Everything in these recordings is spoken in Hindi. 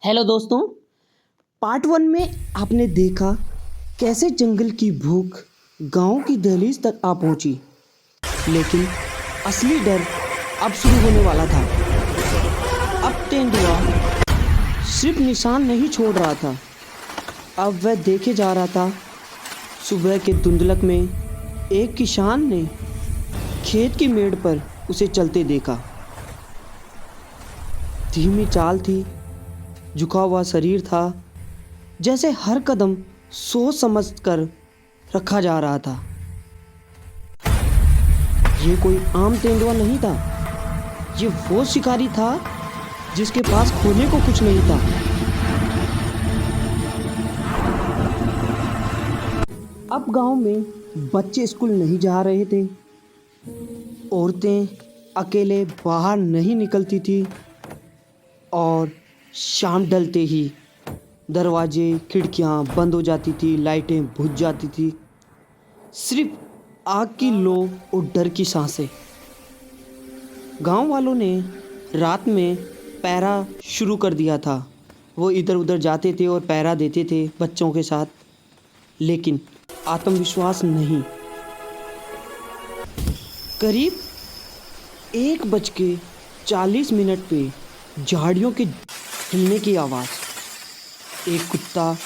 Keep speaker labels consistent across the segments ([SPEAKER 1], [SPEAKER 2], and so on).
[SPEAKER 1] हेलो दोस्तों। पार्ट वन में आपने देखा कैसे जंगल की भूख गांव की दहलीज तक आ पहुंची, लेकिन असली डर अब शुरू होने वाला था। अब तेंदुआ सिर्फ निशान नहीं छोड़ रहा था, अब वह देखे जा रहा था। सुबह के धुंधलक में एक किसान ने खेत की मेड़ पर उसे चलते देखा। धीमी चाल थी, झुका हुआ शरीर था, जैसे हर कदम सोच समझ कर रखा जा रहा था। ये कोई आम तेंदुआ नहीं था, ये वो शिकारी था जिसके पास खोने को कुछ नहीं था। अब गांव में बच्चे स्कूल नहीं जा रहे थे, औरतें अकेले बाहर नहीं निकलती थी और शाम ढलते ही दरवाजे खिड़कियां बंद हो जाती थी, लाइटें बुझ जाती थी। सिर्फ आग की लो और डर की सांसें। गांव वालों ने रात में पहरा शुरू कर दिया था। वो इधर उधर जाते थे और पहरा देते थे बच्चों के साथ, लेकिन आत्मविश्वास नहीं। करीब 1:40 पे झाड़ियों के हिलने की आवाज़, एक कुत्ता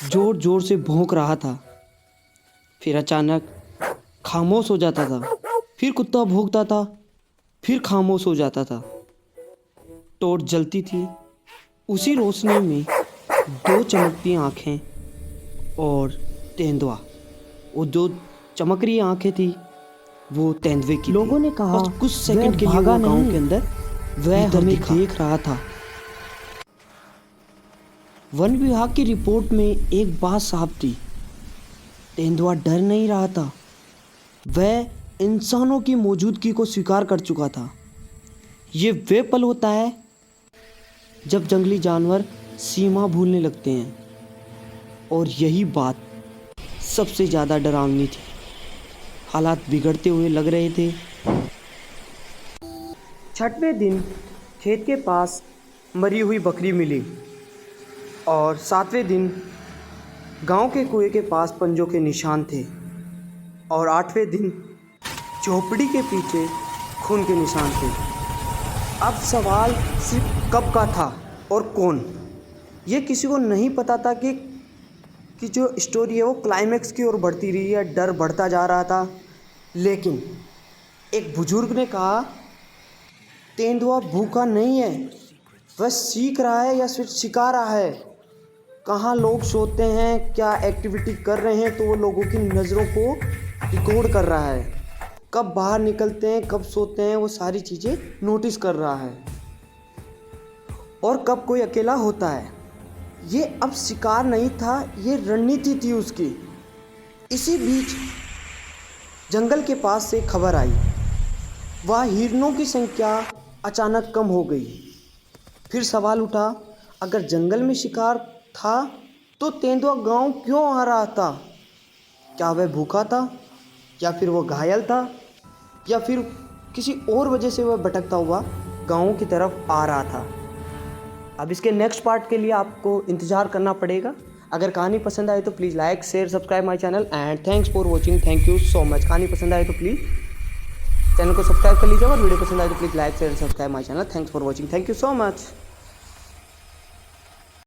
[SPEAKER 1] जोर जोर से भौंक रहा था, फिर अचानक खामोश हो जाता था, फिर कुत्ता भौंकता था, फिर खामोश हो जाता था। टॉर्च जलती थी, उसी रोशनी में दो चमकती आंखें और तेंदुआ। वो जो चमक रही आंखें थी वो तेंदुए की। लोगों ने कहा और कुछ सेकंड के लिए गांव के अंदर वह हमें देख रहा था। वन विभाग की रिपोर्ट में एक बात साफ थी, तेंदुआ डर नहीं रहा था, वह इंसानों की मौजूदगी को स्वीकार कर चुका था। ये वे पल होता है जब जंगली जानवर सीमा भूलने लगते हैं, और यही बात सबसे ज़्यादा डरावनी थी। हालात बिगड़ते हुए लग रहे थे। छठवें दिन खेत के पास मरी हुई बकरी मिली, और 7वें दिन गांव के कुएं के पास पंजों के निशान थे, और 8वें दिन झोपड़ी के पीछे खून के निशान थे। अब सवाल सिर्फ कब का था और कौन। ये किसी को नहीं पता था कि जो स्टोरी है वो क्लाइमैक्स की ओर बढ़ती रही है, डर बढ़ता जा रहा था। लेकिन एक बुजुर्ग ने कहा, तेंदुआ भूखा नहीं है, वह सीख रहा है या फिर सिखा रहा है। कहाँ लोग सोते हैं, क्या एक्टिविटी कर रहे हैं, तो वो लोगों की नज़रों को रिकॉर्ड कर रहा है। कब बाहर निकलते हैं, कब सोते हैं, वो सारी चीज़ें नोटिस कर रहा है, और कब कोई अकेला होता है। ये अब शिकार नहीं था, ये रणनीति थी उसकी। इसी बीच जंगल के पास से खबर आई, वह हिरणों की संख्या अचानक कम हो गई। फिर सवाल उठा, अगर जंगल में शिकार था तो तेंदुआ गांव क्यों आ रहा था? क्या वह भूखा था, या फिर वह घायल था, या फिर किसी और वजह से वह भटकता हुआ गांव की तरफ आ रहा था? अब इसके नेक्स्ट पार्ट के लिए आपको इंतज़ार करना पड़ेगा। अगर कहानी पसंद आए तो please like share subscribe my channel, and thanks for watching. Thank you so much. कहानी पसंद आए तो प्लीज़ चैनल को सब्सक्राइब कर लीजिए, और वीडियो पसंद आए तो please like share subscribe my channel. Thanks for watching. Thank you so much.